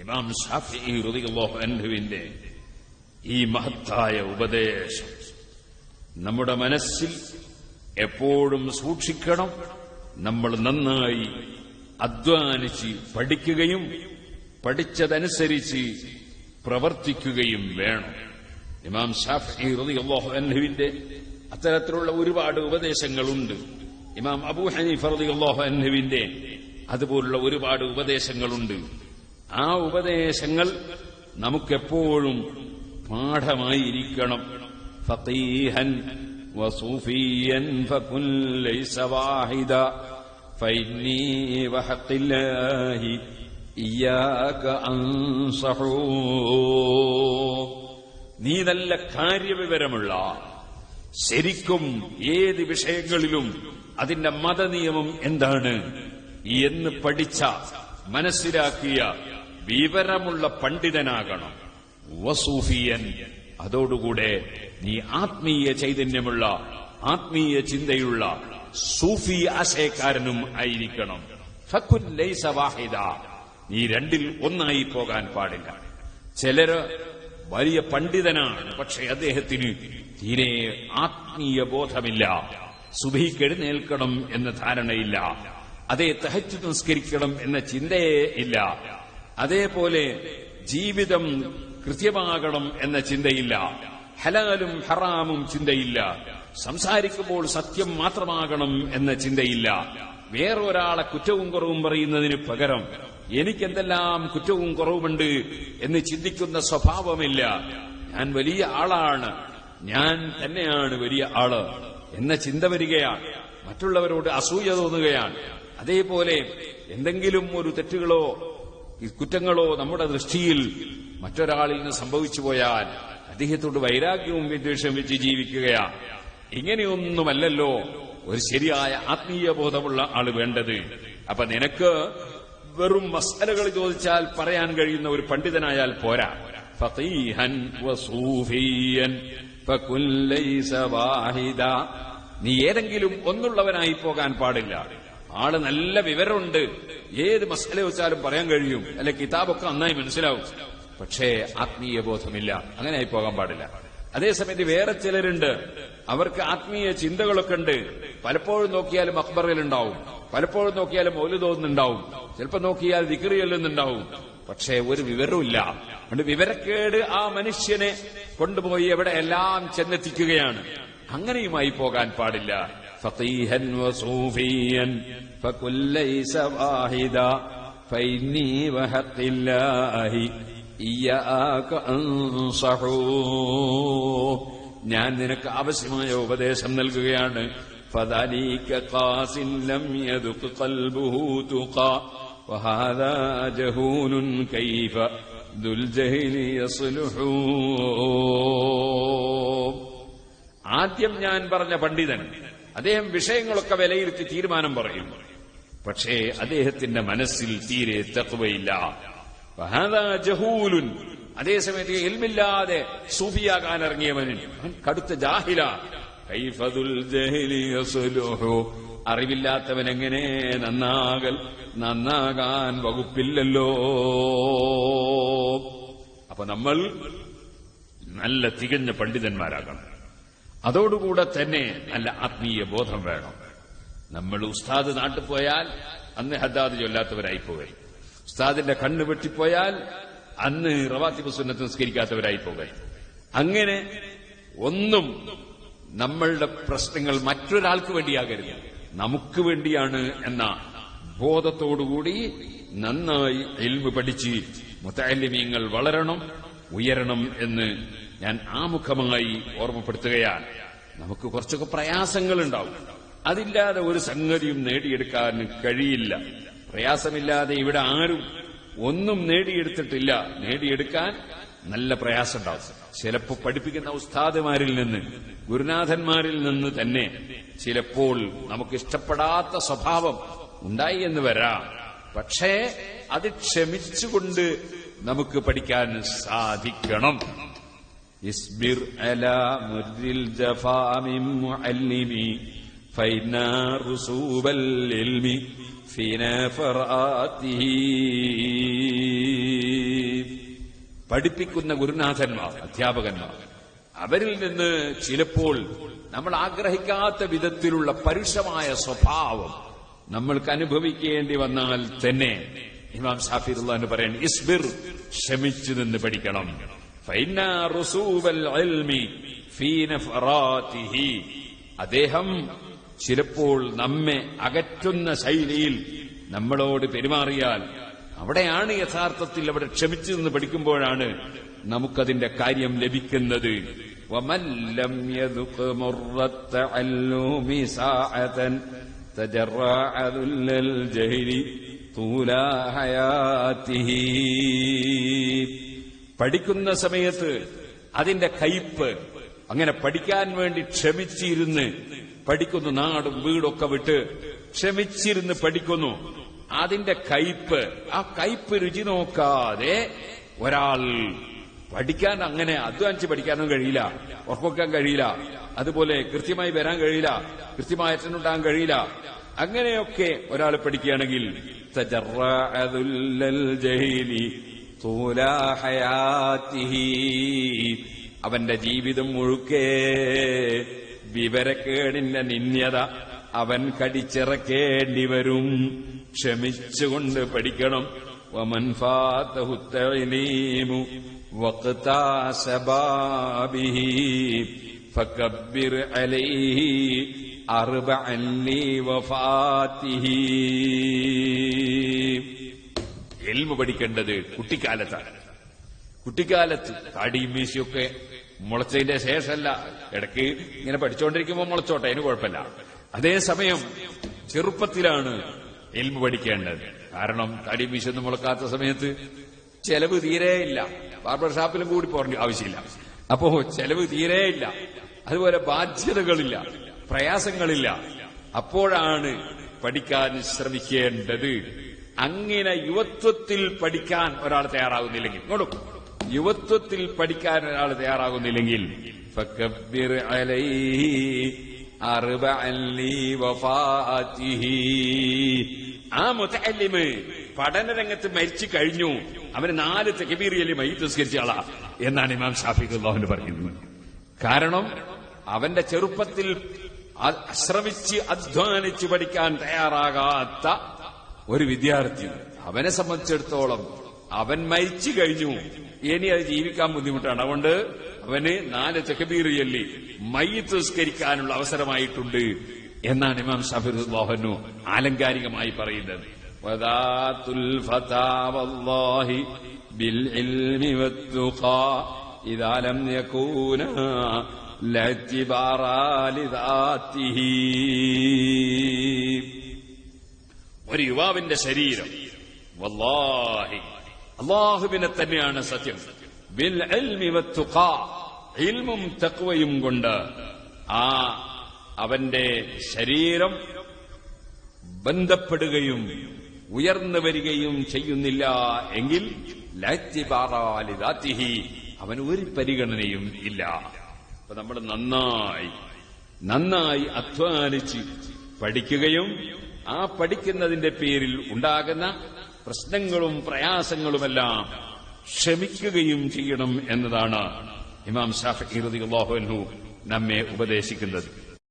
ഇമാം ശാഫിഈ റളിയല്ലാഹു അൻഹുവിന്റെ ഈ മഹത്തായ ഉപദേശം നമ്മുടെ മനസ്സിൽ എപ്പോഴും സൂക്ഷിക്കണം. നമ്മൾ നന്നായി അധ്വാനിച്ച് പഠിക്കുകയും പഠിച്ചതനുസരിച്ച് പ്രവർത്തിക്കുകയും വേണം. ഇമാം ശാഫിഈ റളിയല്ലാഹു അൻഹുവിന്റെ അത്തരത്തിലുള്ള ഒരുപാട് ഉപദേശങ്ങളുണ്ട്. ഇമാം അബൂ ഹനീഫ റളിയല്ലാഹു അൻഹുവിന്റെ അതുപോലുള്ള ഒരുപാട് ഉപദേശങ്ങളുണ്ട്. ആ ഉപദേശങ്ങൾ നമുക്കെപ്പോഴും പാഠമായിരിക്കണം. ഫഖീഹൻ വസൂഫിയൻ ഫകുൻ ലൈസ വാഹിദ ഫഇന്നീ വഹഖില്ലാഹി ഇയ്യാക അൻസഹൂ. നീ നല്ല കാര്യവിവരമുള്ള, ശരിക്കും ഏത് വിഷയങ്ങളിലും അതിന്റെ മതനിയമം എന്താണ് എന്ന് പഠിച്ച മനസ്സിലാക്കിയ വിവരമുള്ള പണ്ഡിതനാകണം. വസൂഫിയൻ, അതോടുകൂടെ നീ ആത്മീയ ചൈതന്യമുള്ള, ആത്മീയ ചിന്തയുള്ള സൂഫി ആശയക്കാരനും ആയിരിക്കണം. ഫകുൻ ലൈസ വാഹിദ, നീ രണ്ടിൽ ഒന്നായി പോകാൻ പാടില്ല. ചിലര് വലിയ പണ്ഡിതനാണ്, പക്ഷെ അദ്ദേഹത്തിന് തീരെ ആത്മീയ ബോധമില്ല. സുബഹിക്ക് എഴുന്നേൽക്കണം എന്ന ധാരണയില്ല, അതേ തഹജ്ജുദ് നിസ്കരിക്കണം എന്ന ചിന്തയേ ഇല്ല, അതേപോലെ ജീവിതം കൃത്യമാകണം എന്ന ചിന്തയില്ല, ഹലാലും ഹറാമും ചിന്തയില്ല, സംസാരിക്കുമ്പോൾ സത്യം മാത്രമാകണം എന്ന ചിന്തയില്ല, വേറൊരാളെ കുറ്റവും കുറവും പറയുന്നതിന് പകരം എനിക്കെന്തെല്ലാം കുറ്റവും കുറവുമുണ്ട് എന്ന് ചിന്തിക്കുന്ന സ്വഭാവമില്ല. ഞാൻ വലിയ ആളാണ്, ഞാൻ തന്നെയാണ് വലിയ ആള് എന്ന ചിന്ത വരികയാണ്. മറ്റുള്ളവരോട് അസൂയ തോന്നുകയാണ്. അതേപോലെ എന്തെങ്കിലും ഒരു തെറ്റുകളോ കുറ്റങ്ങളോ നമ്മുടെ ദൃഷ്ടിയിൽ മറ്റൊരാളിൽ നിന്ന് സംഭവിച്ചു പോയാൽ അദ്ദേഹത്തോട് വൈരാഗ്യവും വിദ്വേഷവും വെച്ച് ജീവിക്കുകയാണ്. ഇങ്ങനെയൊന്നുമല്ലല്ലോ ഒരു ശരിയായ ആത്മീയ ബോധമുള്ള ആള് വേണ്ടത്. അപ്പൊ നിനക്ക് വെറും മസ്അലകൾ ചോദിച്ചാൽ പറയാൻ കഴിയുന്ന ഒരു പണ്ഡിതനായാൽ പോരാ. ഫഖീഹൻ വസൂഫിയൻ ഫകുൻ ലൈസ വാഹിദ, നീ ഏതെങ്കിലും ഒന്നുള്ളവനായി പോകാൻ പാടില്ല. ആള് നല്ല വിവരമുണ്ട്, ഏത് മസ്അല വെച്ചാലും പറയാൻ കഴിയും, അല്ലെ കിതാബൊക്കെ നന്നായി മനസ്സിലാവും, പക്ഷേ ആത്മീയ ബോധമില്ല, അങ്ങനെ ആയി പോകാൻ പാടില്ല. അതേസമയത്ത് വേറെ ചിലരുണ്ട്, അവർക്ക് ആത്മീയ ചിന്തകളൊക്കെ ഉണ്ട്. പലപ്പോഴും നോക്കിയാലും അക്ബറിലുണ്ടാവും, പലപ്പോഴും നോക്കിയാലും മൗലിദോന്നുണ്ടാവും, ചിലപ്പോ നോക്കിയാൽ ദിക്ർ ചൊല്ലുന്നുണ്ടാവും, പക്ഷേ ഒരു വിവരവുമില്ല. അതുകൊണ്ട് വിവരക്കേട് ആ മനുഷ്യനെ കൊണ്ടുപോയി എവിടെയെല്ലാം ചെന്നെത്തിക്കുകയാണ്. അങ്ങനെയുമായി പോകാൻ പാടില്ല. ഫഖീഹൻ വസൂഫിയൻ ഫകുൻ ലൈസ വാഹിദ ഫഇന്നീ വഹഖില്ലാഹി ഇയ്യാക അൻസഹൂ. ഞാൻ നിനക്ക് ആവശ്യമായ ഉപദേശം നൽകുകയാണ്. ഫദാലിക ഖാസിൻ ലം യദുഖ് ഖൽബുഹു തുഖാ വഹാദാ ജഹൂലുൻ കൈഫ ദുൽ ജഹ്ലി യസ്ലുഹൂ. ആദ്യം ഞാൻ പറഞ്ഞ പണ്ഡിതൻ, അദ്ദേഹം വിഷയങ്ങളൊക്കെ വിലയിരുത്തി തീരുമാനം പറയും, പക്ഷേ അദ്ദേഹത്തിന്റെ മനസ്സിൽ തീരെ തഖ്വയില്ല. വഹാദാ ജഹൂലുൻ, അതേസമയത്ത് ഇൽമില്ലാതെ സൂഫിയാകാൻ ഇറങ്ങിയവന് കടുത്ത ജാഹില. കൈഫ ദുൽ ജഹ്ലി യസ്ലുഹു, അറിവില്ലാത്തവൻ എങ്ങനെ നന്നാകാൻ വകുപ്പില്ലല്ലോ. അപ്പൊ നമ്മൾ നല്ല തികഞ്ഞ പണ്ഡിതന്മാരാകണം. അതോടുകൂടെ തന്നെ നല്ല ആത്മീയ ബോധം വേണം. നമ്മൾ ഉസ്താദ് നാട്ടിൽ പോയാൽ അന്ന് ഹദ്ദാദ് ചൊല്ലാത്തവരായി പോകൽ, ഉസ്താദിന്റെ കണ്ണ് വെട്ടിപ്പോയാൽ അന്ന് റവാത്തിബ് സുന്നത്ത് നിസ്കരിക്കാത്തവരായി പോകൽ. അങ്ങനെ ഒന്നും നമ്മളുടെ പ്രശ്നങ്ങൾ മറ്റൊരാൾക്ക് വേണ്ടിയാകരുത്, നമുക്ക് വേണ്ടിയാണ് എന്ന ബോധത്തോടുകൂടി നന്നായി ഇൽമ് പഠിച്ച് മുതഅല്ലിമീങ്ങൾ വളരണം, ഉയരണം എന്ന് ഞാൻ ആമുഖമായി ഓർമ്മപ്പെടുത്തുകയാണ്. നമുക്ക് കുറച്ചൊക്കെ പ്രയാസങ്ങളുണ്ടാവും, അതില്ലാതെ ഒരു സംഗതിയും നേടിയെടുക്കാൻ കഴിയില്ല. പ്രയാസമില്ലാതെ ഇവിടെ ആരും ഒന്നും നേടിയെടുത്തിട്ടില്ല. നേടിയെടുക്കാൻ നല്ല പ്രയാസമുണ്ടാവും. ചിലപ്പോൾ പഠിപ്പിക്കുന്ന ഉസ്താദുമാരിൽ നിന്ന്, ഗുരുനാഥന്മാരിൽ നിന്ന് തന്നെ ചിലപ്പോൾ നമുക്കിഷ്ടപ്പെടാത്ത സ്വഭാവം ഉണ്ടായി എന്ന് വരാം. പക്ഷേ അത് ക്ഷമിച്ചുകൊണ്ട് നമുക്ക് പഠിക്കാൻ സാധിക്കണം. ഇസ്ബിർ അലാ മുർരിൽ ജഫാ മിൻ മുഅല്ലിമി ഫൈനാ റുസൂബൽ ഇൽമി ഫീനാ ഫറാത്തിഹി. പഠിപ്പിക്കുന്ന ഗുരുനാഥന്മാർ, അധ്യാപകന്മാർ, അവരിൽ നിന്ന് ചിലപ്പോൾ നമ്മൾ ആഗ്രഹിക്കാത്ത വിധത്തിലുള്ള പരുഷമായ സ്വഭാവം നമ്മൾക്ക് അനുഭവിക്കേണ്ടി വന്നാൽ തന്നെ ഇമാം ഷാഫി റളിയല്ലാഹു പറയുന്നു, ഇസ്ബിർ, ക്ഷമിച്ചു നിന്ന് പഠിക്കണം. ഫഇന്ന റുസൂബൽ ഇൽമി ഫീ നഫറാതിഹി, അദ്ദേഹം ചിലപ്പോൾ നമ്മെ അകറ്റുന്ന ശൈലിയിൽ നമ്മളോട് പെരുമാറിയാൽ അവിടെയാണ് യഥാർത്ഥത്തിൽ അവിടെ ക്ഷമിച്ചു നിന്ന് പഠിക്കുമ്പോഴാണ് നമുക്കതിന്റെ കാര്യം ലഭിക്കുന്നത്. വമൻ ലം യദുഖ് മുർറത്ത അല്ലൂമി സാഅതൻ തജറഅ ദുല്ലൽ ജഹ്ലി തൂല ഹയാതിഹി. പഠിക്കുന്ന സമയത്ത് അതിന്റെ കയ്പ്, അങ്ങനെ പഠിക്കാൻ വേണ്ടി ക്ഷമിച്ചിരുന്ന് പഠിക്കുന്നു, നാടും വീടൊക്കെ വിട്ട് ക്ഷമിച്ചിരുന്ന് പഠിക്കുന്നു, അതിന്റെ കയ്പ്, ആ കയ്പ് രുചി നോക്കാതെ ഒരാൾ പഠിക്കാൻ, അങ്ങനെ അധ്വാനിച്ച് പഠിക്കാനും കഴിയില്ല, ഉറപ്പൊക്കാൻ കഴിയില്ല, അതുപോലെ കൃത്യമായി വരാൻ കഴിയില്ല, കൃത്യമായി അറ്റൻഡാൻ കഴിയില്ല. അങ്ങനെയൊക്കെ ഒരാൾ പഠിക്കുകയാണെങ്കിൽ തജറഅദുല്ലൽ ജഹ്ലി തൂല ഹയാതിഹി, അവന്റെ ജീവിതം മുഴുക്കെ വിവരക്കേടിന്റെ നിന്യത അവൻ കടിച്ചിറക്കേണ്ടി വരും. ക്ഷമിച്ചുകൊണ്ട് പഠിക്കണം. വമൻ ഫാതഹു തഅലീമു വഖ്ത ശബാബിഹി ഫകബ്ബിർ അലൈഹി അർബഅൻ ലിവഫാതിഹി. ഇൽമു പഠിക്കേണ്ടത് കുട്ടിക്കാലത്താണ്. കുട്ടിക്കാലത്ത് താടിയും മീശയൊക്കെ മുളച്ചതിന്റെ ശേഷമല്ല, ഇടയ്ക്ക് ഇങ്ങനെ പഠിച്ചുകൊണ്ടിരിക്കുമ്പോൾ മുളച്ചോട്ടെ, അതിന് കുഴപ്പമില്ല. അതേസമയം ചെറുപ്പത്തിലാണ് ഇൽമു പഠിക്കേണ്ടത്. കാരണം താടിയും മീശയൊന്നും മുളക്കാത്ത സമയത്ത് ചെലവ് തീരെയില്ല, ബാർബർ ഷാപ്പിലും കൂടി പോകേണ്ട ആവശ്യമില്ല. അപ്പോ ചെലവ് തീരെയില്ല, അതുപോലെ ബാധ്യതകളില്ല, പ്രയാസങ്ങളില്ല. അപ്പോഴാണ് പഠിക്കാൻ ശ്രമിക്കേണ്ടത്. അങ്ങനെ യുവത്വത്തിൽ പഠിക്കാൻ ഒരാൾ തയ്യാറാകുന്നില്ലെങ്കിൽ, യുവത്വത്തിൽ പഠിക്കാൻ ഒരാൾ തയ്യാറാകുന്നില്ലെങ്കിൽ ഫകബ്ബിർ അലൈഹി അർബഅൻ ലിവഫാതിഹി, ആ മുതഅല്ലിമ് പഠനരംഗത്ത് മരിച്ചു കഴിഞ്ഞു, അവന് 4 തക്ബീർ ചൊല്ലി മയ്യിത്ത് നിസ്കരിച്ച ആളാ എന്നാണ് ഇമാം ഷാഫി റളിയല്ലാഹു പറയുന്നത്. കാരണം അവന്റെ ചെറുപ്പത്തിൽ ശ്രമിച്ച് അധ്വാനിച്ച് പഠിക്കാൻ തയ്യാറാകാത്ത ഒരു വിദ്യാർത്ഥി, അവനെ സംബന്ധിച്ചിടത്തോളം അവൻ മരിച്ചു കഴിഞ്ഞു, ഇനി അത് ജീവിക്കാൻ ബുദ്ധിമുട്ടാണ്. അതുകൊണ്ട് അവന് 4 തക്ബീർ ചൊല്ലി മയ്യിത്ത് നിസ്കരിക്കാനുള്ള അവസരമായിട്ടുണ്ട് എന്നാണ് ഇമാം ഷാഫി റളിയല്ലാഹു അൻഹു ആലങ്കാരികമായി പറയുന്നത്. വദാതുൽ ഫതാ വല്ലാഹി ബിൽ ഇൽമി വത്തുഖാ ഇദാ ലം യകൂനാ ലഅ്തിബാറാ ലിദാതിഹി. ഒരു യുവാവിന്റെ ശരീരം വല്ലാഹി, അല്ലാഹുവിനെ തന്നെയാണ് സത്യം, ബിൽ ഇൽമി വത്തുഖാ, ഇൽമും തഖ്വയും കൊണ്ട് ആ അവന്റെ ശരീരം ബന്ധപ്പെടുകയും ഉയർന്നു വരികയും ചെയ്യുന്നില്ല എങ്കിൽ ലഅ്തിബാറാ ലിദാതിഹി, അവന് ഒരു പരിഗണനയും ഇല്ല. അപ്പൊ നമ്മൾ നന്നായി അധ്വാനിച്ച് പഠിക്കുകയും ആ പഠിക്കുന്നതിന്റെ പേരിൽ ഉണ്ടാകുന്ന പ്രശ്നങ്ങളും പ്രയാസങ്ങളുമെല്ലാം ക്ഷമിക്കുകയും ചെയ്യണം എന്നതാണ് ഇമാം ശാഫിഈ റളിയല്ലാഹു അൻഹു നമ്മെ ഉപദേശിക്കുന്നത്.